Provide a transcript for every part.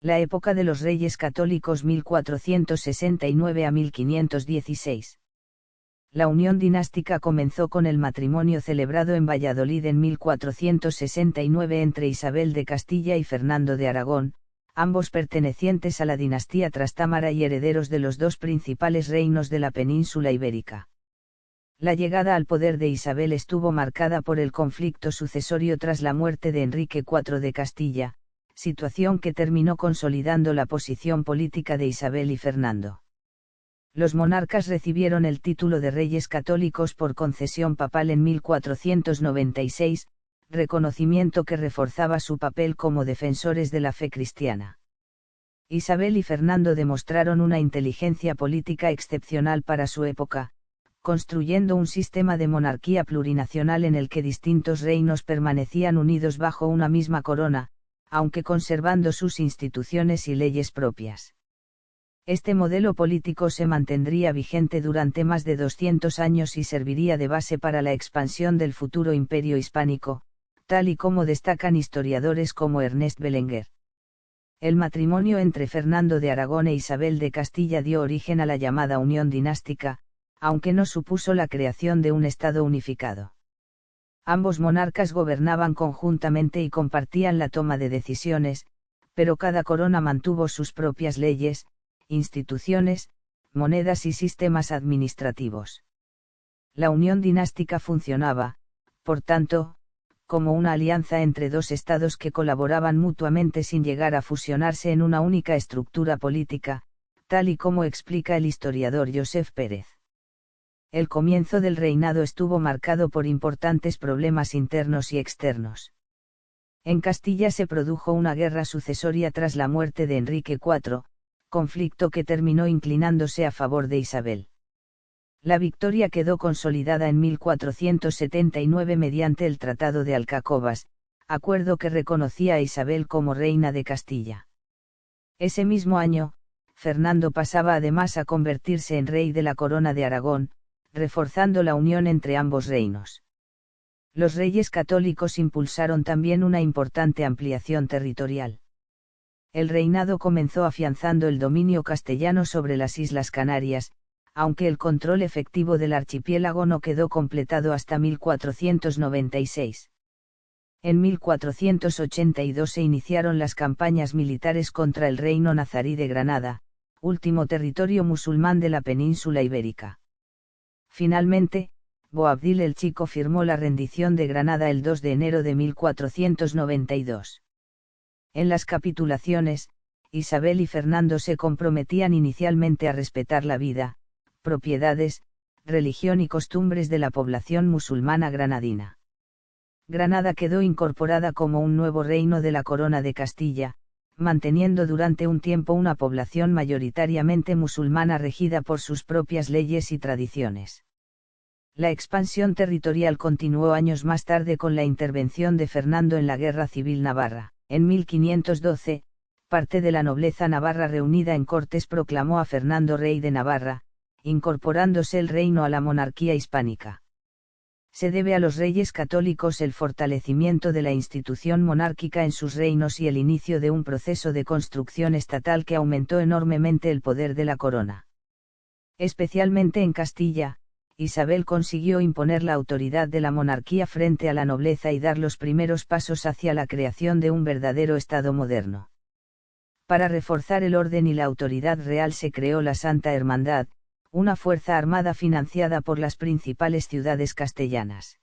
La época de los Reyes Católicos 1469 a 1516. La unión dinástica comenzó con el matrimonio celebrado en Valladolid en 1469 entre Isabel de Castilla y Fernando de Aragón, ambos pertenecientes a la dinastía trastámara y herederos de los dos principales reinos de la península ibérica. La llegada al poder de Isabel estuvo marcada por el conflicto sucesorio tras la muerte de Enrique IV de Castilla, situación que terminó consolidando la posición política de Isabel y Fernando. Los monarcas recibieron el título de reyes católicos por concesión papal en 1496, reconocimiento que reforzaba su papel como defensores de la fe cristiana. Isabel y Fernando demostraron una inteligencia política excepcional para su época, construyendo un sistema de monarquía plurinacional en el que distintos reinos permanecían unidos bajo una misma corona, aunque conservando sus instituciones y leyes propias. Este modelo político se mantendría vigente durante más de 200 años y serviría de base para la expansión del futuro imperio hispánico, tal y como destacan historiadores como Ernest Belenguer. El matrimonio entre Fernando de Aragón e Isabel de Castilla dio origen a la llamada unión dinástica, aunque no supuso la creación de un estado unificado. Ambos monarcas gobernaban conjuntamente y compartían la toma de decisiones, pero cada corona mantuvo sus propias leyes, instituciones, monedas y sistemas administrativos. La unión dinástica funcionaba, por tanto, como una alianza entre dos estados que colaboraban mutuamente sin llegar a fusionarse en una única estructura política, tal y como explica el historiador Josep Pérez. El comienzo del reinado estuvo marcado por importantes problemas internos y externos. En Castilla se produjo una guerra sucesoria tras la muerte de Enrique IV, conflicto que terminó inclinándose a favor de Isabel. La victoria quedó consolidada en 1479 mediante el Tratado de Alcacobas, acuerdo que reconocía a Isabel como reina de Castilla. Ese mismo año, Fernando pasaba además a convertirse en rey de la Corona de Aragón, reforzando la unión entre ambos reinos. Los reyes católicos impulsaron también una importante ampliación territorial. El reinado comenzó afianzando el dominio castellano sobre las Islas Canarias, aunque el control efectivo del archipiélago no quedó completado hasta 1496. En 1482 se iniciaron las campañas militares contra el reino nazarí de Granada, último territorio musulmán de la península ibérica. Finalmente, Boabdil el Chico firmó la rendición de Granada el 2 de enero de 1492. En las capitulaciones, Isabel y Fernando se comprometían inicialmente a respetar la vida, propiedades, religión y costumbres de la población musulmana granadina. Granada quedó incorporada como un nuevo reino de la Corona de Castilla, manteniendo durante un tiempo una población mayoritariamente musulmana regida por sus propias leyes y tradiciones. La expansión territorial continuó años más tarde con la intervención de Fernando en la Guerra Civil Navarra. En 1512, parte de la nobleza navarra reunida en Cortes proclamó a Fernando rey de Navarra, incorporándose el reino a la monarquía hispánica. Se debe a los reyes católicos el fortalecimiento de la institución monárquica en sus reinos y el inicio de un proceso de construcción estatal que aumentó enormemente el poder de la corona. Especialmente en Castilla, Isabel consiguió imponer la autoridad de la monarquía frente a la nobleza y dar los primeros pasos hacia la creación de un verdadero Estado moderno. Para reforzar el orden y la autoridad real se creó la Santa Hermandad, una fuerza armada financiada por las principales ciudades castellanas.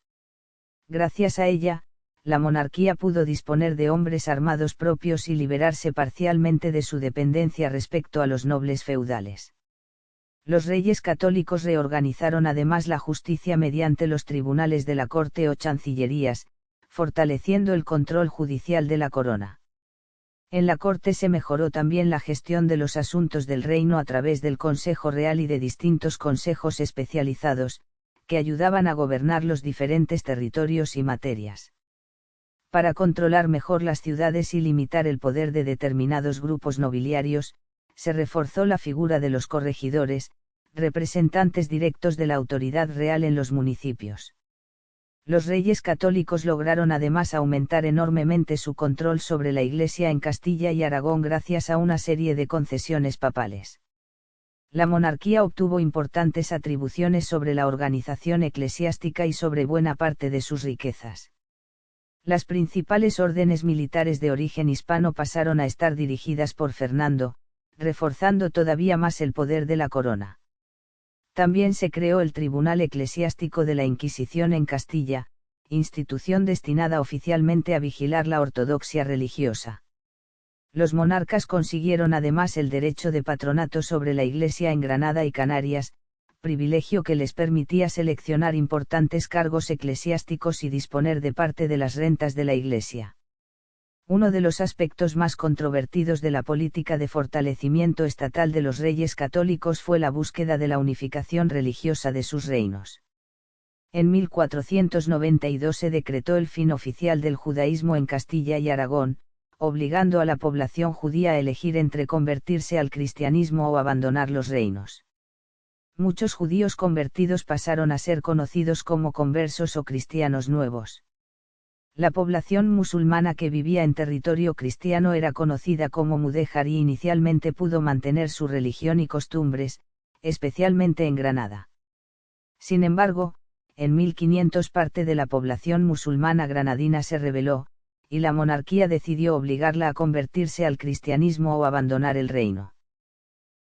Gracias a ella, la monarquía pudo disponer de hombres armados propios y liberarse parcialmente de su dependencia respecto a los nobles feudales. Los reyes católicos reorganizaron además la justicia mediante los tribunales de la corte o chancillerías, fortaleciendo el control judicial de la corona. En la corte se mejoró también la gestión de los asuntos del reino a través del Consejo Real y de distintos consejos especializados, que ayudaban a gobernar los diferentes territorios y materias. Para controlar mejor las ciudades y limitar el poder de determinados grupos nobiliarios, se reforzó la figura de los corregidores, representantes directos de la autoridad real en los municipios. Los reyes católicos lograron además aumentar enormemente su control sobre la Iglesia en Castilla y Aragón gracias a una serie de concesiones papales. La monarquía obtuvo importantes atribuciones sobre la organización eclesiástica y sobre buena parte de sus riquezas. Las principales órdenes militares de origen hispano pasaron a estar dirigidas por Fernando, reforzando todavía más el poder de la corona. También se creó el Tribunal Eclesiástico de la Inquisición en Castilla, institución destinada oficialmente a vigilar la ortodoxia religiosa. Los monarcas consiguieron además el derecho de patronato sobre la Iglesia en Granada y Canarias, privilegio que les permitía seleccionar importantes cargos eclesiásticos y disponer de parte de las rentas de la Iglesia. Uno de los aspectos más controvertidos de la política de fortalecimiento estatal de los reyes católicos fue la búsqueda de la unificación religiosa de sus reinos. En 1492 se decretó el fin oficial del judaísmo en Castilla y Aragón, obligando a la población judía a elegir entre convertirse al cristianismo o abandonar los reinos. Muchos judíos convertidos pasaron a ser conocidos como conversos o cristianos nuevos. La población musulmana que vivía en territorio cristiano era conocida como mudéjar y inicialmente pudo mantener su religión y costumbres, especialmente en Granada. Sin embargo, en 1500 parte de la población musulmana granadina se rebeló, y la monarquía decidió obligarla a convertirse al cristianismo o abandonar el reino.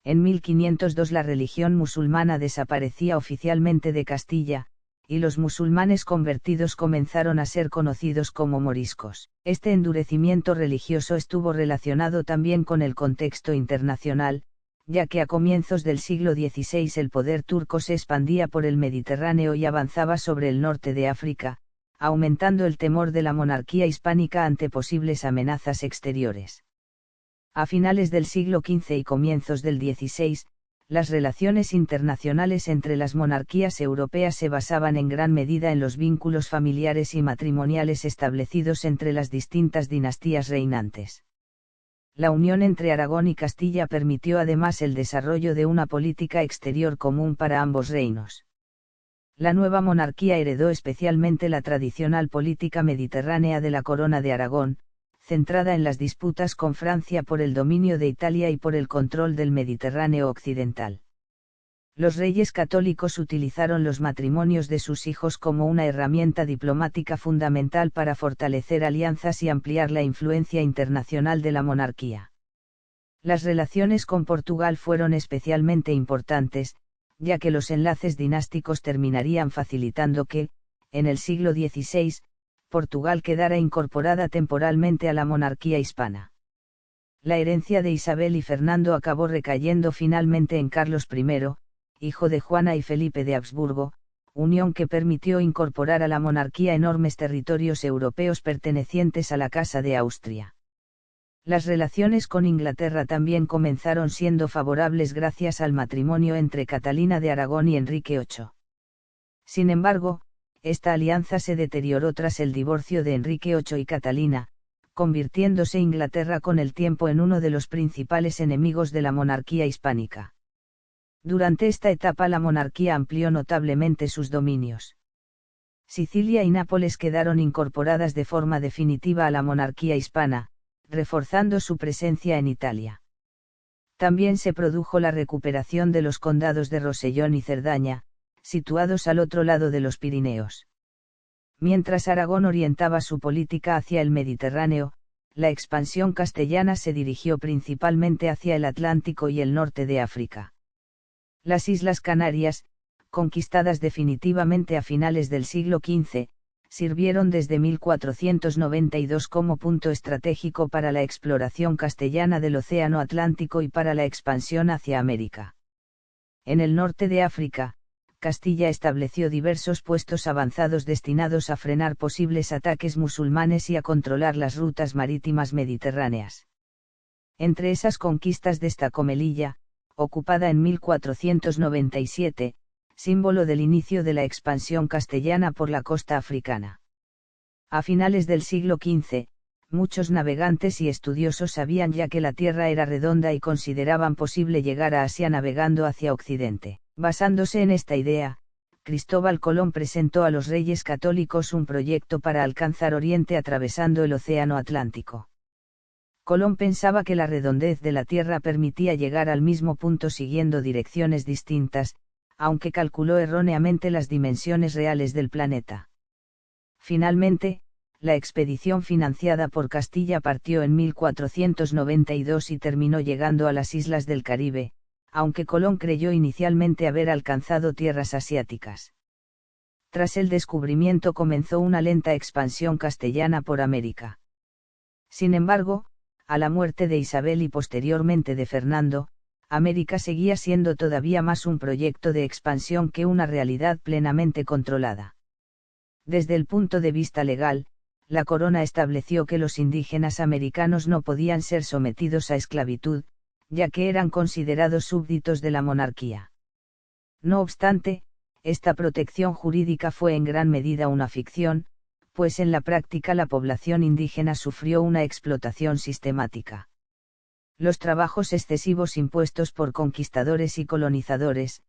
En 1502 la religión musulmana desaparecía oficialmente de Castilla, y los musulmanes convertidos comenzaron a ser conocidos como moriscos. Este endurecimiento religioso estuvo relacionado también con el contexto internacional, ya que a comienzos del siglo XVI el poder turco se expandía por el Mediterráneo y avanzaba sobre el norte de África, aumentando el temor de la monarquía hispánica ante posibles amenazas exteriores. A finales del siglo XV y comienzos del XVI, las relaciones internacionales entre las monarquías europeas se basaban en gran medida en los vínculos familiares y matrimoniales establecidos entre las distintas dinastías reinantes. La unión entre Aragón y Castilla permitió además el desarrollo de una política exterior común para ambos reinos. La nueva monarquía heredó especialmente la tradicional política mediterránea de la Corona de Aragón, centrada en las disputas con Francia por el dominio de Italia y por el control del Mediterráneo occidental. Los reyes católicos utilizaron los matrimonios de sus hijos como una herramienta diplomática fundamental para fortalecer alianzas y ampliar la influencia internacional de la monarquía. Las relaciones con Portugal fueron especialmente importantes, ya que los enlaces dinásticos terminarían facilitando que, en el siglo XVI, Portugal quedara incorporada temporalmente a la monarquía hispana. La herencia de Isabel y Fernando acabó recayendo finalmente en Carlos I, hijo de Juana y Felipe de Habsburgo, unión que permitió incorporar a la monarquía enormes territorios europeos pertenecientes a la Casa de Austria. Las relaciones con Inglaterra también comenzaron siendo favorables gracias al matrimonio entre Catalina de Aragón y Enrique VIII. Sin embargo, esta alianza se deterioró tras el divorcio de Enrique VIII y Catalina, convirtiéndose Inglaterra con el tiempo en uno de los principales enemigos de la monarquía hispánica. Durante esta etapa la monarquía amplió notablemente sus dominios. Sicilia y Nápoles quedaron incorporadas de forma definitiva a la monarquía hispana, reforzando su presencia en Italia. También se produjo la recuperación de los condados de Rosellón y Cerdaña, situados al otro lado de los Pirineos. Mientras Aragón orientaba su política hacia el Mediterráneo, la expansión castellana se dirigió principalmente hacia el Atlántico y el norte de África. Las Islas Canarias, conquistadas definitivamente a finales del siglo XV, sirvieron desde 1492 como punto estratégico para la exploración castellana del Océano Atlántico y para la expansión hacia América. En el norte de África, Castilla estableció diversos puestos avanzados destinados a frenar posibles ataques musulmanes y a controlar las rutas marítimas mediterráneas. Entre esas conquistas destacó Melilla, ocupada en 1497, símbolo del inicio de la expansión castellana por la costa africana. A finales del siglo XV, muchos navegantes y estudiosos sabían ya que la Tierra era redonda y consideraban posible llegar a Asia navegando hacia Occidente. Basándose en esta idea, Cristóbal Colón presentó a los Reyes Católicos un proyecto para alcanzar Oriente atravesando el Océano Atlántico. Colón pensaba que la redondez de la Tierra permitía llegar al mismo punto siguiendo direcciones distintas, aunque calculó erróneamente las dimensiones reales del planeta. Finalmente, la expedición financiada por Castilla partió en 1492 y terminó llegando a las islas del Caribe, aunque Colón creyó inicialmente haber alcanzado tierras asiáticas. Tras el descubrimiento comenzó una lenta expansión castellana por América. Sin embargo, a la muerte de Isabel y posteriormente de Fernando, América seguía siendo todavía más un proyecto de expansión que una realidad plenamente controlada. Desde el punto de vista legal, la corona estableció que los indígenas americanos no podían ser sometidos a esclavitud, ya que eran considerados súbditos de la monarquía. No obstante, esta protección jurídica fue en gran medida una ficción, pues en la práctica la población indígena sufrió una explotación sistemática. Los trabajos excesivos impuestos por conquistadores y colonizadores,